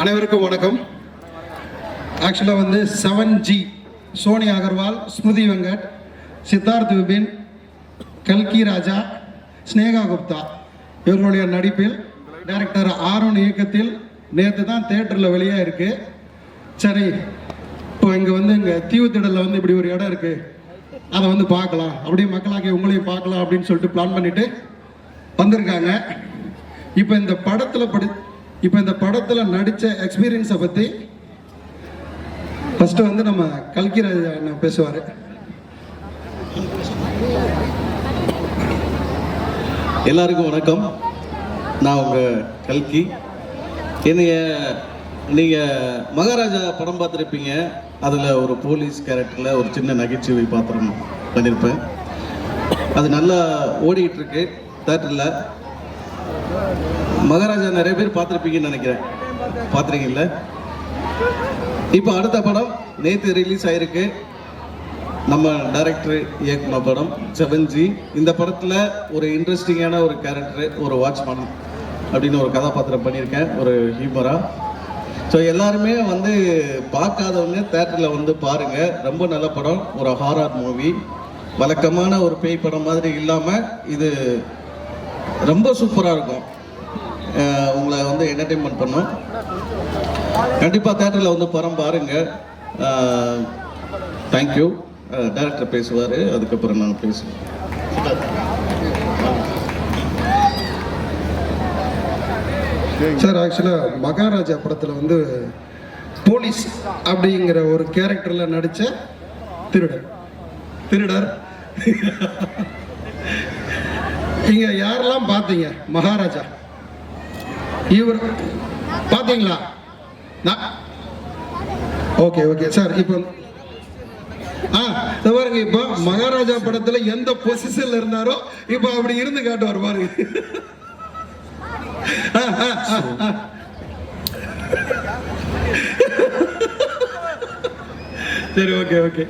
அனைவருக்கும் வணக்கம். ஆக்சுவலாக வந்து 7G சோனி அகர்வால், ஸ்மிருதி வெங்கட், சித்தார்த் விபின், கல்கி ராஜா, ஸ்னேகா குப்தா இவர்களுடைய நடிப்பில் டைரக்டர் ஆரோன் இயக்கத்தில் நேற்று தான் தேட்டரில் வெளியாக இருக்கு. சரி, இப்போ இங்கே வந்து இங்கே தீவுத்திடலில் வந்து இப்படி ஒரு இடம் இருக்குது, அதை வந்து பார்க்கலாம், அப்படியே மக்களாக்கி உங்களையும் பார்க்கலாம் அப்படின்னு சொல்லிட்டு பிளான் பண்ணிட்டு வந்திருக்காங்க. இப்போ இந்த படத்தில் நடித்த எக்ஸ்பீரியன்ஸை பற்றி ஃபஸ்ட்டு வந்து நம்ம கல்கி ராஜா அண்ணன் பேசுவார். எல்லாருக்கும் வணக்கம். நான் உங்கள் கல்கி. நீங்கள் மகாராஜா படம் பார்த்துருப்பீங்க. அதில் ஒரு போலீஸ் கேரக்டரில் ஒரு சின்ன நகைச்சுவை பாத்திரம் பண்ணியிருப்பேன். அது நல்லா ஓடிக்கிட்டு இருக்கு தேட்டரில். மகாராஜா நிறைய பேர் பார்த்துருப்பீங்கன்னு நினைக்கிறேன். பார்த்துருக்கீங்கள? இப்போ அடுத்த படம் நேற்று ரிலீஸ் ஆகிருக்கு. நம்ம டைரக்டர் இயக்குன படம் 7G. இந்த படத்தில் ஒரு இன்ட்ரெஸ்டிங்கான ஒரு கேரக்டர், ஒரு வாட்ச்மேன் அப்படின்னு ஒரு கதாபாத்திரம் பண்ணியிருக்கேன், ஒரு ஹியூமரா. ஸோ எல்லாருமே வந்து பார்க்காதவங்க தேட்டரில் வந்து பாருங்கள். ரொம்ப நல்ல படம், ஒரு ஹாரர் மூவி. வழக்கமான ஒரு பேய் படம் மாதிரி இல்லாமல் இது ரொம்ப சூப்பராக இருக்கும். உங்களை வந்து என்டர்டெயின்மெண்ட் பண்ணும். கண்டிப்பாக தேட்டரில் வந்து படம் பாருங்கள். தேங்க்யூ. டைரக்டர் பேசுவார், அதுக்கப்புறம் நான் பேசுவேன். சார், ஆக்சுவலாக மகாராஜா படத்தில் வந்து போலீஸ் அப்படிங்கிற ஒரு கேரக்டரில் நடித்த திருடர் இங்கே யாரெல்லாம் பார்த்தீங்க? மகாராஜா இவர் பார்த்தீங்களா? Okay sir. இப்போ பாருங்க, இப்போ மகாராஜா படத்துல எந்த பொசிஷன்ல இருந்தாரோ இப்போ அப்படி இருந்து காட்டுவார் பாருங்க. சரி, ஓகே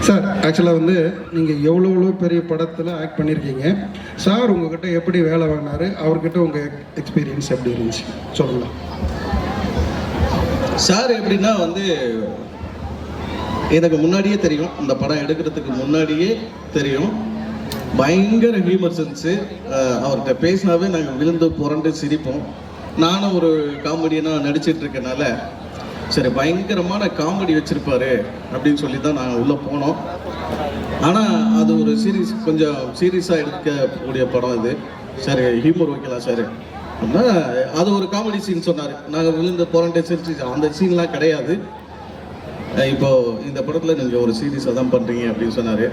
சார். ஆக்சுவலாக வந்து நீங்கள் எவ்வளோ பெரிய படத்தில் ஆக்ட் பண்ணியிருக்கீங்க. சார் உங்ககிட்ட எப்படி வேலை வாங்கினாரு? அவர்கிட்ட உங்கள் எக்ஸ்பீரியன்ஸ் எப்படி இருந்துச்சு சொல்லலாம். சார் எப்படின்னா வந்து எனக்கு முன்னாடியே தெரியும், இந்த படம் எடுக்கிறதுக்கு முன்னாடியே தெரியும். பயங்கர ஹியூமர் சென்ஸு. அவர்கிட்ட பேசினாவே நாங்கள் விழுந்து புரண்டு சிரிப்போம். நானும் ஒரு காமெடியனாக நடிச்சிட்டு இருக்கனால சரி பயங்கரமான காமெடி வச்சுருப்பாரு அப்படின்னு சொல்லி தான் நாங்கள் உள்ளே போனோம். ஆனால் அது ஒரு கொஞ்சம் சீரியஸாக எடுக்கக்கூடிய படம் இது. சரி, ஹியூமர் வைக்கலாம் சார் அப்படின்னா அது ஒரு காமெடி சீன் சொன்னார். நாங்கள் விழுந்து புரண்டு சிரிச்சு அந்த சீன்லாம் கிடையாது. இப்போது இந்த படத்தில் நீங்கள் ஒரு சீரியஸாக தான் பண்ணுறீங்க அப்படின்னு சொன்னார்.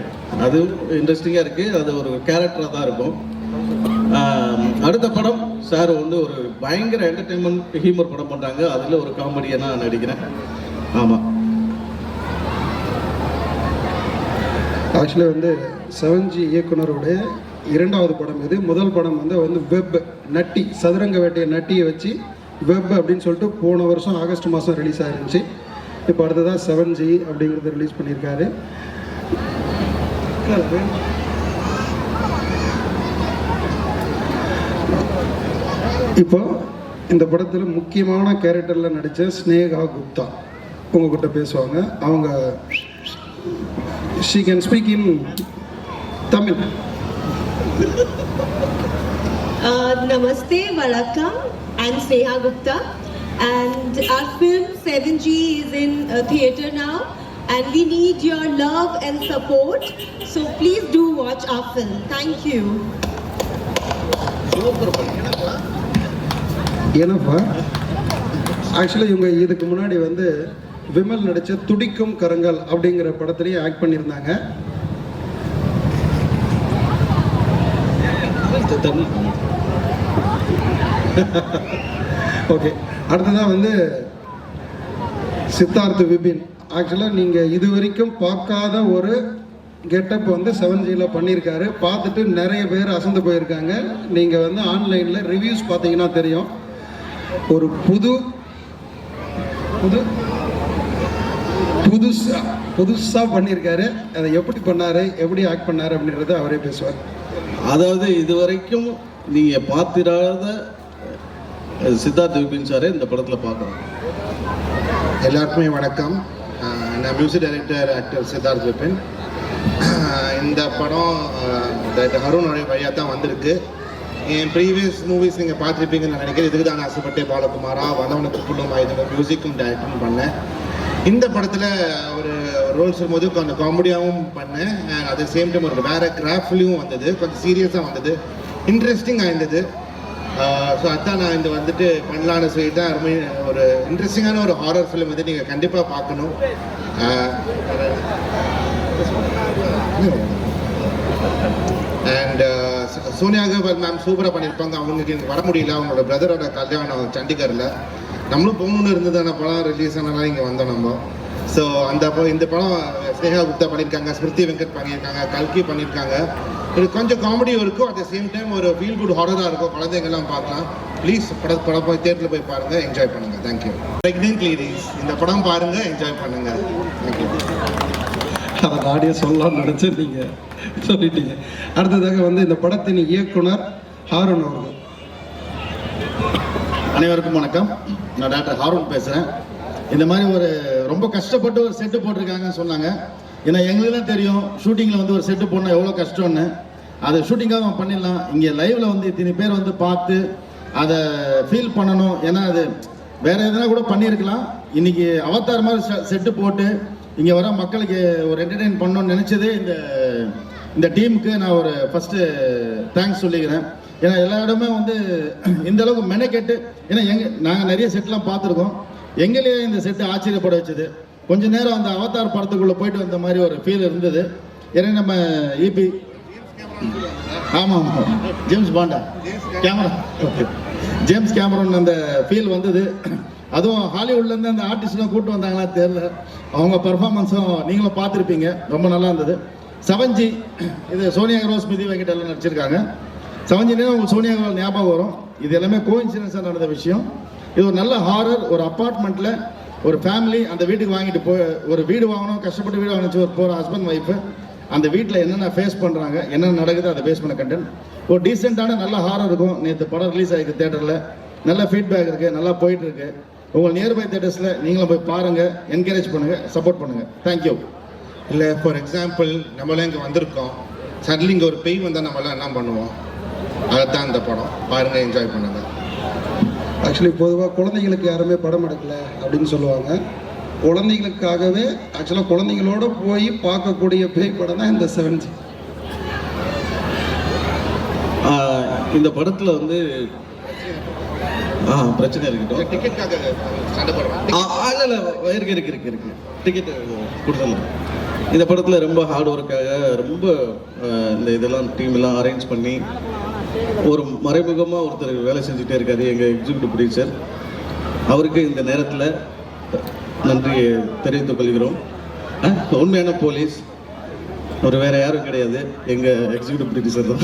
அது இன்ட்ரெஸ்டிங்காக இருக்குது. அது ஒரு கேரக்டராக தான் இருக்கும். அடுத்த படம் சார் வந்து ஒரு பயங்கர என்டர்டெயின்மெண்ட் ஹியூமர் படம் பண்ணுறாங்க. அதில் ஒரு காமெடியாக நான் நடிக்கிறேன். ஆமாம். ஆக்சுவலாக வந்து 7G இயக்குனருடைய இரண்டாவது படம் இது. முதல் படம் வந்து வெப் நட்டி, சதுரங்க வேட்டையை நட்டியை வச்சு வெப் அப்படின்னு சொல்லிட்டு போன வருஷம் ஆகஸ்ட் மாதம் ரிலீஸ் ஆகிருந்துச்சு. இப்போ அடுத்ததான் 7G அப்படிங்கிறது ரிலீஸ் பண்ணியிருக்காரு. இப்போ இந்த படத்தில் முக்கியமான கேரக்டரில் நடித்த ஸ்னேகா குப்தா உங்ககிட்ட பேசுவாங்க. அவங்க she can speak in Tamil. Namaste, Vanakkam. I'm Sneha Gupta. And our film 7G is in theatre now, and we need your love and support. So please do watch our film. Thank you. ஏன்னாப்பா ஆக்சுவலாக இவங்க இதுக்கு முன்னாடி வந்து விமல் நடித்த துடிக்கும் கரங்கள் அப்படிங்கிற படத்துலேயும் act பண்ணியிருந்தாங்க. ஓகே, அடுத்ததான் வந்து சித்தார்த் விபின். ஆக்சுவலாக நீங்கள் இது வரைக்கும் பார்க்காத ஒரு கெட்டப் வந்து 7Gல பண்ணியிருக்காரு. பார்த்துட்டு நிறைய பேர் அசந்து போயிருக்காங்க. நீங்கள் வந்து ஆன்லைனில் ரிவ்யூஸ் பார்த்தீங்கன்னா தெரியும். ஒரு புதுசாக பண்ணியிருக்காரு. அதை எப்படி பண்ணாரு, எப்படி ஆக்ட் பண்ணாரு அப்படின்றத அவரே பேசுவார். அதாவது இது வரைக்கும் நீங்கள் பார்த்திராத சித்தார்த் விபின் சாரை இந்த படத்தில் பார்க்குறோம். எல்லாருக்குமே வணக்கம். நான் music director actor Siddharth Vipin. இந்த படம் ஹருணோடைய வழியாக தான் வந்திருக்கு. என் ப்ரீவியஸ் மூவிஸ் நீங்கள் பார்த்துருப்பீங்கன்னு நான் நினைக்கிறேன். இதுக்கு தான் ஆசைப்பட்டே பாலகுமாரா வனவனுக்கு புல்லும் ஆயுதம் மியூசிக்கும் டைரக்டும் பண்ணேன். இந்த படத்தில் ஒரு ரோல் சொல்லும்போது கொஞ்சம் காமெடியாகவும் பண்ணேன். And at the same time ஒரு வேறு கிராஃப்ட்லேயும் வந்தது, கொஞ்சம் சீரியஸாக வந்தது, இன்ட்ரெஸ்டிங்காக இருந்தது. ஸோ அதான் நான் இந்த வந்துட்டு பண்ணலான்னு சொல்லி தான் ரொம்ப ஒரு இன்ட்ரெஸ்டிங்கான ஒரு ஹாரர் ஃபிலிம் வந்து நீங்கள் கண்டிப்பாக பார்க்கணும். அண்ட் சோனியா அகர்வால் மேம் சூப்பராக பண்ணியிருப்பாங்க. அவங்களுக்கு எனக்கு வர முடியல, அவங்களோட பிரதரோட கல்யாணம் சண்டிகரில். நம்மளும் போகணுன்னு இருந்தது. அந்த படம் ரிலீஸ் ஆனாலும் இங்கே வந்தோம் நம்ம. ஸோ இந்த படம் ஸ்னேகா குப்தா பண்ணியிருக்காங்க, ஸ்மிருதி வெங்கட் பண்ணியிருக்காங்க, கல்கி பண்ணியிருக்காங்க. இது கொஞ்சம் காமெடியும் இருக்கும், அட் த சேம் டைம் ஒரு ஃபீல் குட் ஹாரராக இருக்கும். குழந்தைங்கள்லாம் பார்க்கலாம். ப்ளீஸ் படம் போய் தேட்டரில் போய் பாருங்கள், என்ஜாய் பண்ணுங்கள். தேங்க்யூ. ப்ரெக்னென்ட் லேடிஸ் இந்த படம் பாருங்கள், என்ஜாய் பண்ணுங்கள். தேங்க்யூ. அதை ஆடியோ சொல்லலாம்னு நினச்சி நீங்கள் சொல்லிட்டீங்க. அடுத்ததாக வந்து இந்த படத்தின் இயக்குனர் ஹாரூன் அவர்கள். அனைவருக்கும் வணக்கம். நான் டாக்டர் ஹாரூன் பேசுகிறேன். இந்த மாதிரி ஒரு ரொம்ப கஷ்டப்பட்டு ஒரு செட்டு போட்டிருக்காங்கன்னு சொன்னாங்க. ஏன்னா எங்களுக்கு தான் தெரியும் ஷூட்டிங்கில் வந்து ஒரு செட்டு போடணும் எவ்வளோ கஷ்டம்னு. அதை ஷூட்டிங்காக நம்ம பண்ணிடலாம். இங்கே லைவில் வந்து இத்தனை பேர் வந்து பார்த்து அதை ஃபீல் பண்ணணும். ஏன்னா அது வேறு எதுனா கூட பண்ணியிருக்கலாம். இன்றைக்கி அவதார் மாதிரி செட்டு போட்டு இங்கே வர மக்களுக்கு ஒரு என்டர்டெயின் பண்ணணும்னு நினச்சதே இந்த டீமுக்கு நான் ஒரு ஃபஸ்ட்டு தேங்க்ஸ் சொல்லிக்கிறேன். ஏன்னா எல்லா இடமே வந்து இந்த அளவுக்கு மெனக்கெட்டு, ஏன்னா நாங்கள் நிறைய செட்லாம் பார்த்துருக்கோம். எங்களையே இந்த செட்டு ஆச்சரியப்பட வச்சது. கொஞ்ச நேரம் அந்த அவதார் படத்துக்குள்ளே போயிட்டு வந்த மாதிரி ஒரு ஃபீல் இருந்தது. ஏன்னா நம்ம இபி ஆமாம் James Panda camera okay James Cameron அந்த ஃபீல் வந்தது. அதுவும் ஹாலிவுட்லேருந்து அந்த ஆர்டிஸ்ட்லாம் கூப்பிட்டு வந்தாங்களா தெரியல. அவங்க பர்ஃபார்மன்ஸும் நீங்களும் பார்த்துருப்பீங்க, ரொம்ப நல்லா இருந்தது. 7G இது சோனியா அகர்வால் ஸ்மிருதி வெங்கட் எல்லாம் நடிச்சிருக்காங்க. 7G உங்களுக்கு சோனியா அகர்வால் ஞாபகம் வரும். இது எல்லாமே கோஇன்சிடென்ஸாக நடந்த விஷயம். இது ஒரு நல்ல ஹாரர். ஒரு அப்பார்ட்மெண்ட்டில் ஒரு ஃபேமிலி அந்த வீட்டுக்கு வாங்கிட்டு போய் ஒரு வீடு வாங்கணும், கஷ்டப்பட்டு வீடு வாங்கிச்சு ஒரு போகிற ஹஸ்பண்ட் ஒய்ஃபு அந்த வீட்டில் என்னென்ன ஃபேஸ் பண்ணுறாங்க, என்னென்ன நடக்குது, அதை பேஸ் பண்ண கண்டென்ட். ஒரு டீசெண்டான நல்ல ஹாரர் இருக்கும். நேற்று படம் ரிலீஸ் ஆகிருக்கு தேட்டரில், நல்ல ஃபீட்பேக் இருக்குது, நல்லா போயிட்டுருக்கு. உங்கள் நியர்பை தேட்டர்ஸில் நீங்களும் போய் பாருங்கள், என்கரேஜ் பண்ணுங்கள், சப்போர்ட் பண்ணுங்கள். தேங்க்யூ. இல்லை ஃபார் எக்ஸாம்பிள் நம்மளாம் இங்கே வந்திருக்கோம், சடன்லி இங்கே ஒரு பெய் வந்தால் நம்மளாம் என்ன பண்ணுவோம்? அதுதான் இந்த படம். பாருங்கள், என்ஜாய் பண்ணுங்கள். ஆக்சுவலி பொதுவாக குழந்தைங்களுக்கு யாருமே படம் எடுக்கல அப்படின்னு சொல்லுவாங்க. குழந்தைகளுக்காகவே ஆக்சுவலாக குழந்தைங்களோட போய் பார்க்கக்கூடிய பேய் படம் தான் இந்த 7G. இந்த படத்தில் வந்து பிரச்சனை இருக்கட்டும். டிக்கெட்டுக்காக சண்டை போடுறோம். இல்லை இருக்கு டிக்கெட் கொடுத்துடலாம். இந்த படத்தில் ரொம்ப ஹார்ட் ஒர்க்காக ரொம்ப இந்த இதெல்லாம் டீம் எல்லாம் அரேஞ்ச் பண்ணி ஒரு மறைமுகமாக ஒருத்தர் வேலை செஞ்சுட்டே இருக்காரு எங்கள் எக்ஸிக்யூட்டிவ் ப்ரொடியூசர். அவருக்கு இந்த நேரத்தில் நன்றி தெரிவித்துக் கொள்கிறோம். உண்மையான போலீஸ் ஒரு வேற யாரும் கிடையாது, எங்கள் எக்ஸிக்யூட்டிவ் ப்ரொடியூசர் தான்.